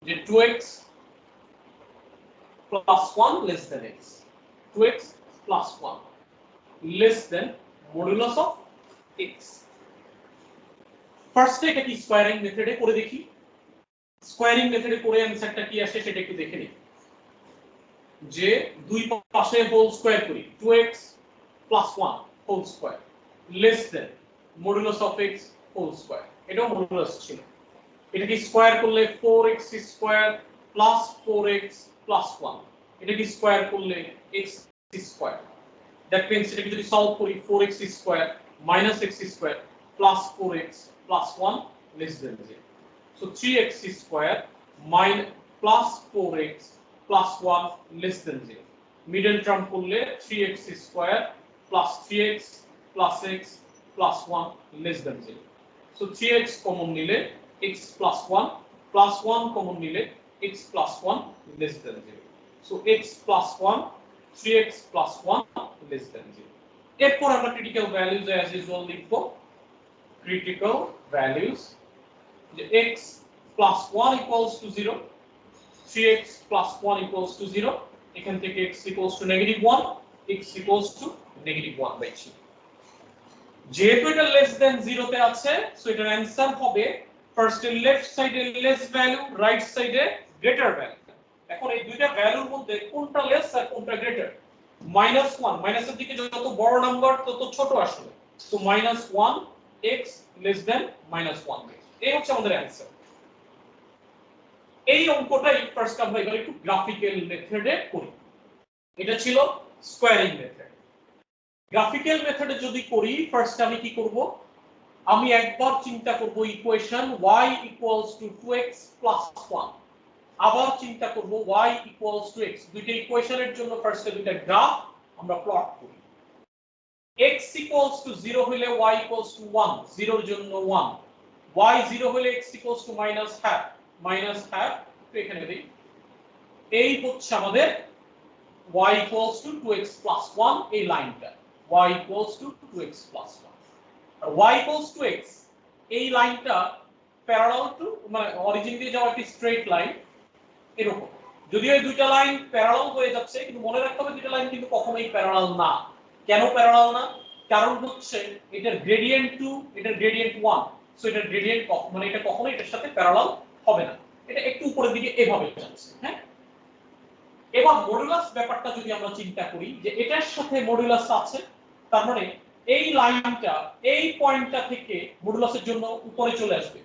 যে 2x plus 1 less than x, 2x plus 1 less than modulus of x. ফার্স্টে এটা কি স্কয়ারিং মেথডে করে দেখি, স্কয়ারিং মেথডে করে অ্যানসারটা কি আসে সেটা একটু দেখে নিই। যে দুই পাশে হোল স্কয়ার করি, 2x plus 1 whole square less than modulus of x whole square, এটাও মডুলাস ছিল। এটা কি স্কয়ার করলে 4x square plus 4x plus 1, এটা কি স্কয়ার করলে x স্কয়ার। দ্যাট মিন্স এটা যদি সলভ করি 4x square minus x square plus 4x plus 1 less than 0. So 3x square minus plus 4x plus 1 less than 0. Middle term করলে 3x square plus 3x plus x plus 1 less than 0. So 3x common নিলে x plus 1 plus 1 common নিলে x plus 1 less than 0. So x plus 1 3x plus 1 less than 0. এরপর আমরা critical values as usual লিখব। Critical values x plus 1 equals to 0, 3x plus 1 equals to 0, এখান থেকে x equals to negative 1, x equals to negative 1 by 3. যেহেতু এটা less than 0 তে আছে, so এটার অ্যানসার হবে ফার্স্ট এর লেফট সাইডে লেস ভ্যালু, রাইট সাইডে গ্রেটার ভ্যালু। এখন এই দুইটা ভ্যালুর মধ্যে কোনটা লেস আর কোনটা গ্রেটার? -1, মাইনাসের দিকে যত বড় নাম্বার তত ছোট আসলে। সো -1 x less than -1, এই হচ্ছে আমাদের অ্যানসার। এই অঙ্কটাই ফার্স্ট আমরা এবার একটু গ্রাফিক্যাল মেথডে করি। এটা ছিল স্কয়ারিং মেথড। গ্রাফিক্যাল মেথডে যদি করি ফার্স্ট আমি কি করব, আমি একবার চিন্তা করব equation y equals to 2x plus 1, আবার চিন্তা করব y equals to x। দুইটা ইকুয়েশনের জন্য ফার্স্টে দুইটা গ্রাফ আমরা প্লট করি। x equals to 0 হলে y equals to 1, 0 এর জন্য 1, y 0 হলে x equals to -half, তো এখানে দেই এই হচ্ছে আমাদের y equals to 2x plus 1 এই লাইনটা, y equals to 2x plus 1, R y equals to x এই লাইনটা প্যারালাল টু মানে অরিজিন দিয়ে যাওয়া একটা স্ট্রেট লাইন এরকম। যদিও এই দুইটা লাইন প্যারালাল হয়ে যাচ্ছে, কিন্তু মনে রাখতে হবে দুইটা লাইন কিন্তু কখনোই প্যারালাল না। কেন প্যারালাল না? কারণ হচ্ছে এটার গ্রেডিয়েন্ট 2, এটার গ্রেডিয়েন্ট 1, সো এটার গ্রেডিয়েন্ট মানে এটা কখনোই এটার সাথে প্যারালাল হবে না, এটা একটু উপরের দিকে এভাবে যাচ্ছে। হ্যাঁ, এবার মডুলাস ব্যাপারটা যদি আমরা চিন্তা করি যে এটার সাথে মডুলাস আছে, তার মানে এই লাইনটা এই পয়েন্টটা থেকে মডুলাসের জন্য উপরে চলে আসবে।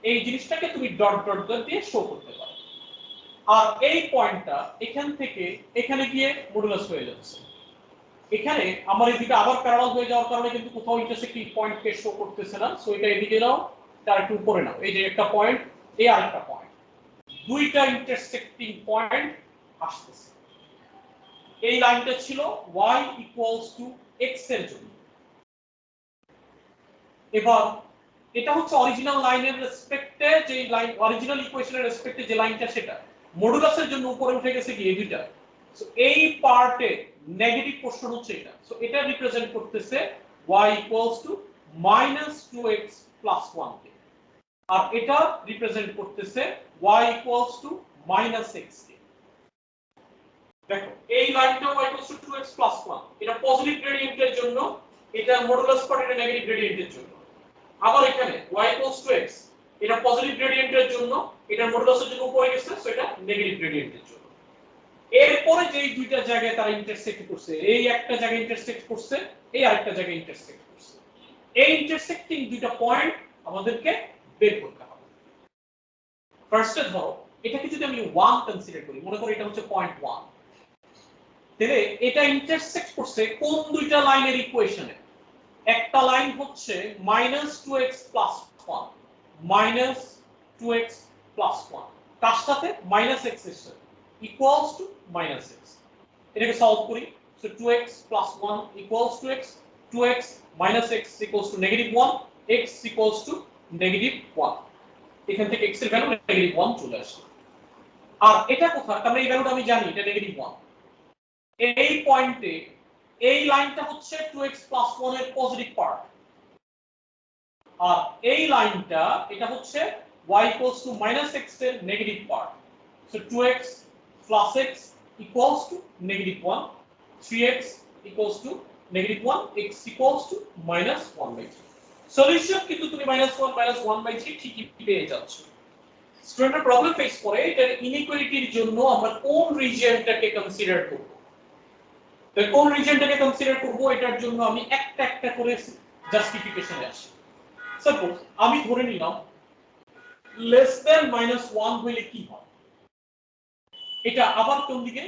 এই জিনিসটাকে তুমি ডট ডট দিয়ে শো করতে পারো। আর এই পয়েন্টটা এখান থেকে এখানে গিয়ে মডুলাস হয়ে যাচ্ছে। এখানে আমার এদিকে আবার প্যারালাল হয়ে যাওয়ার কারণে কিন্তু কোথাও ইন্টারসেক্টিং পয়েন্টকে শো করতেছে না, সো এটা এদিকে নাও, তার একটু উপরে নাও। এই যে একটা পয়েন্ট, এই আরেকটা পয়েন্ট, দুইটা ইন্টারসেক্টিং পয়েন্ট আসতেছে। এই লাইনটা ছিল y equals to x এর জন্য। এবার এটা হচ্ছে অরিজিনাল লাইনের রেসপেক্টে, যে লাইন অরিজিনাল ইকুয়েশনের রেসপেক্টে যে লাইনটা, সেটা মডুলাসের জন্য উপরে উঠে গেছে কি এই দুইটা। সো এই পার্টে নেগেটিভ পোরশন হচ্ছে এটা, সো এটা রিপ্রেজেন্ট করতেছে y equals to -2x plus 1 কে, আর এটা রিপ্রেজেন্ট করতেছে y equals to -x কে। দেখো এই লাইনটা y equals to 2x plus 1, এটা পজিটিভ গ্রেডিয়েন্টের জন্য, এটা মডুলাস পার্ট, এটা নেগেটিভ গ্রেডিয়েন্টের জন্য। আবার এখানে y equals to x, এটা পজিটিভ গ্রেডিয়েন্টের জন্য, এটা মডুলাসের জন্য উপরে গেছে, সো এটা নেগেটিভ গ্রেডিয়েন্টের জন্য। এরপরে যেই দুইটা জায়গায় তারা ইন্টারসেক্ট করছে, এই একটা জায়গায় ইন্টারসেক্ট করছে, এই আরেকটা জায়গায় ইন্টারসেক্ট করছে, এই ইন্টারসেক্টিং দুইটা পয়েন্ট আমাদেরকে বের করতে হবে। ফার্স্টে ধরো এটাকে যদি আমি 1 কনসিডার করি, মনে করি এটা হচ্ছে পয়েন্ট 1, তাহলে এটা ইন্টারসেক্ট করছে কোন দুইটা লাইনের ইকুয়েশনে? একটা লাইন হচ্ছে -2x plus 1, -2x plus 1, তার সাথে -x এর সাথে equals to -x। এটাকে সলভ করি, so 2x plus 1 equals to x, 2x minus x equals to -1, x equals to -1, এখান থেকে x এর ভ্যালু -1 চলে আসে। আর এটা কোথায়? তার মানে এই ভ্যালুটা আমি জানি এটা -1। এই পয়েন্টে এই লাইনটা হচ্ছে 2x plus 1 এর পজিটিভ পার্ট, আর এই লাইনটা এটা হচ্ছে y equals to -x এর negative part. So 2x plus x equals to -1, 3x equals to -1, x equals to -1/3. Solution কিন্তু তুমি -1 -1/3 ঠিকই পেয়ে যাচ্ছ। স্টুডেন্টরা প্রবলেম ফেস করে এটার ইনইকুয়ালিটির জন্য আমরা কোন রিজিয়নটাকে কনসিডার করব। তো কোন রিজিয়নটাকে কনসিডার করব এটার জন্য আমি একটা একটা করে জাস্টিফিকেশনে আসি। সাপোজ আমি ধরে নিলাম লেস দ্যান -1 হলে কি হয়, এটা আবার কোন দিকে,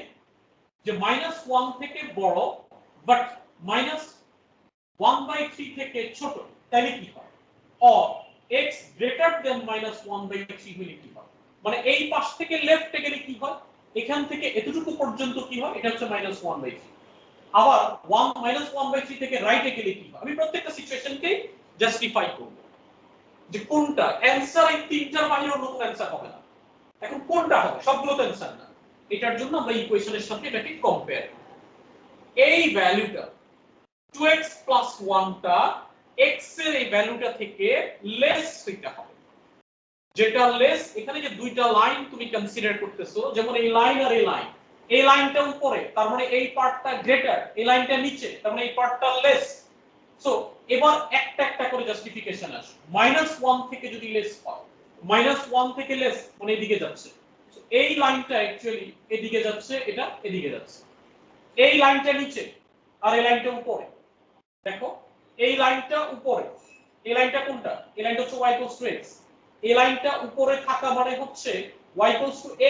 যে -1 থেকে বড় বাট -1/3 থেকে ছোট, তাহলে কি হয়, অর x গ্রেটার দ্যান -1/3 হলে কি হয়, মানে এই পাশ থেকে লেফটে গেলে কি হয়, এখান থেকে এতটুকু পর্যন্ত কি হয়, এটা হচ্ছে -1/3। আবার -1/3 থেকে রাইটে গেলে কি হয়, আমি প্রত্যেকটা সিচুয়েশনকে জাস্টিফাই করব যে কোনটা অ্যানসার, এই তিনটার বাইরে অন্য কোনো অ্যানসার হবে না। এখন কোনটা হবে, সবগুলো তো অ্যানসার না, এটার জন্য আমরা ইকুয়েশনের সাথে এটাকে কম্পেয়ার করব। এই ভ্যালুটা 2x plus 1 টা x এর এই ভ্যালুটা থেকে লেস হইতে হবে, যেটা লেস, এখানে যে দুইটা লাইন তুমি কনসিডার করতেছো, যেমন এই লাইন আর এই লাইনটা উপরে, তার মানে এই পার্টটা গ্রেটার, এই লাইনটা নিচে, তার মানে এই পার্টটা লেস। সো এবার একটা একটা করে জাস্টিফিকেশন আসে। -1 থেকে যদি লেস হয়, -1 থেকে লেস মানে এদিকে যাচ্ছে, এই লাইনটা অ্যাকচুয়ালি এদিকে যাচ্ছে, এটা এদিকে যাচ্ছে, এই লাইনটা নিচে আর এই লাইনটা উপরে। দেখো এই লাইনটা উপরে, এই লাইনটা কোনটা, এই লাইনটা হচ্ছে y = x, এই লাইনটা উপরে থাকা মানে হচ্ছে y =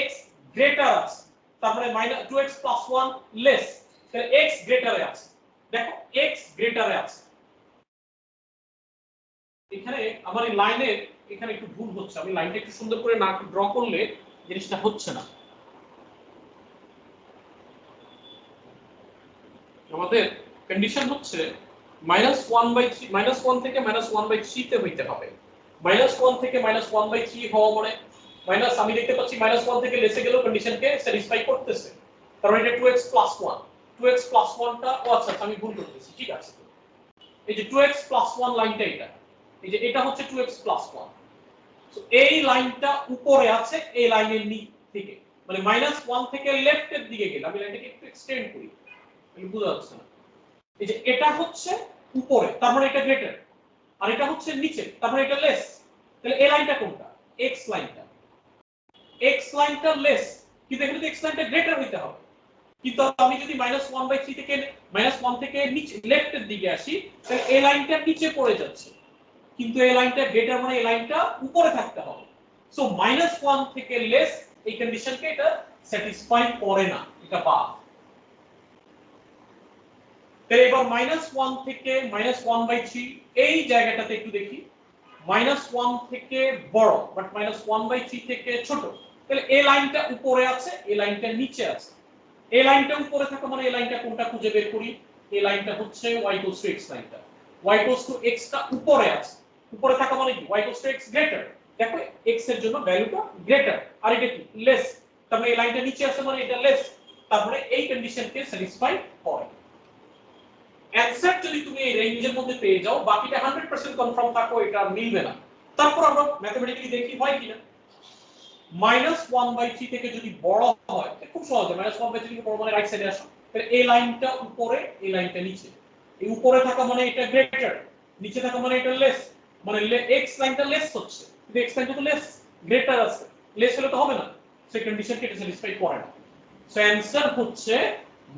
x গ্রেটার আছে, তার মানে -2x + 1 লেস, তাহলে x গ্রেটারে আছে। দেখো x গ্রেটারে আছে, এখানে আমার এই লাইনের এখানে একটু ভুল হচ্ছে, আমি লাইনটা একটু সুন্দর করে না ড্র করলে জিনিসটা হচ্ছে না। আমাদের কন্ডিশন হচ্ছে -1/3, -1 থেকে -1/3 তে হইতে হবে। -1 থেকে -1/3 হওয়া মানে মাইনাস, আমি দেখতে পাচ্ছি -1 থেকে লেসে গেলেও কন্ডিশনকে স্যাটিসফাই করতেছে, কারণ এটা 2x + 1, 2x + 1 টা, ও আচ্ছা আমি ভুল করতেছি, ঠিক আছে। এই যে 2x + 1 লাইনটা, এই যে এটা হচ্ছে 2x + 1, সো এই লাইনটা উপরে আছে এই লাইনের নিচ থেকে, মানে -1 থেকে লেফটের দিকে গেলে, আমি লাইনটাকে একটু এক্সটেন্ড করি, আমি বুঝা যাচ্ছে না, এই যে এটা হচ্ছে উপরে, তার মানে এটা গ্রেটার, আর এটা হচ্ছে নিচে, তার মানে এটা লেস। তাহলে এই লাইনটা কোনটা, x লাইনটা, x লাইনটা লেস, কিন্তু এখানে তো x লাইনটা গ্রেটার হইতে হবে। কিন্তু আমি যদি -1/3 থেকে -1 থেকে নিচে লেফটের দিকে আসি, তাহলে এই লাইনটা নিচে পড়ে যাচ্ছে, কিন্তু এই লাইনটা গ্রেটার মানে এই লাইনটা উপরে থাকতে হবে। সো -1 থেকে লেস এই কন্ডিশনকে এটা স্যাটিসফাই করে না, এটা বাদ। তাহলে এবার -1 থেকে -1/3 এই জায়গাটাতে একটু দেখি, -1 থেকে বড় বাট -1/3 থেকে ছোট, তাহলে এই লাইনটা উপরে আছে, এই লাইনটা নিচে আছে, এই লাইনটা উপরে থাকা মানে এই লাইনটা কোনটা খুঁজে বের করি, এই লাইনটা হচ্ছে y = x লাইনটা, y = x টা উপরে আছে, উপরে থাকা মানে কি, y = x গ্রেটার, দেখো x এর জন্য ভ্যালুটা গ্রেটার, আর এটা কি লেস, তার মানে এই লাইনটা নিচে আছে মানে এটা লেস, তারপরে এই কন্ডিশনকে স্যাটিসফাই করে। অ্যানসার যদি তুমি এই রেঞ্জের মধ্যে পেয়ে যাও, বাকিটা 100% কনফার্ম থাকো এটা মিলবে না, তারপর আমরা ম্যাথমেটিক্যালি দেখি হয় কিনা। -1/3 থেকে যদি বড় হয়, খুব সহজ, -1/3 থেকে বড় মানে রাইট সাইডে আসো, তাহলে এই লাইনটা উপরে এই লাইনটা নিচে, এই উপরে থাকা মানে এটা গ্রেটার, নিচে থাকা মানে এটা লেস, মানে x লাইনটা লেস হচ্ছে, কিন্তু x লাইনটা তো লেস গ্রেটার আছে, লেস হলে তো হবে না, সেই কন্ডিশনকে এটা স্যাটিসফাই করে না। সো অ্যানসার হচ্ছে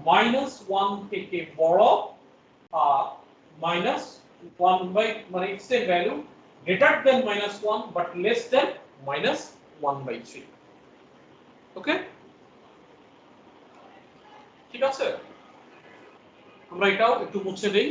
-1 থেকে বড় -1 মানে x এর value greater than -1 but less than -1/3। ওকে, ঠিক আছে, আমরা এটাও একটু মুছে দেই।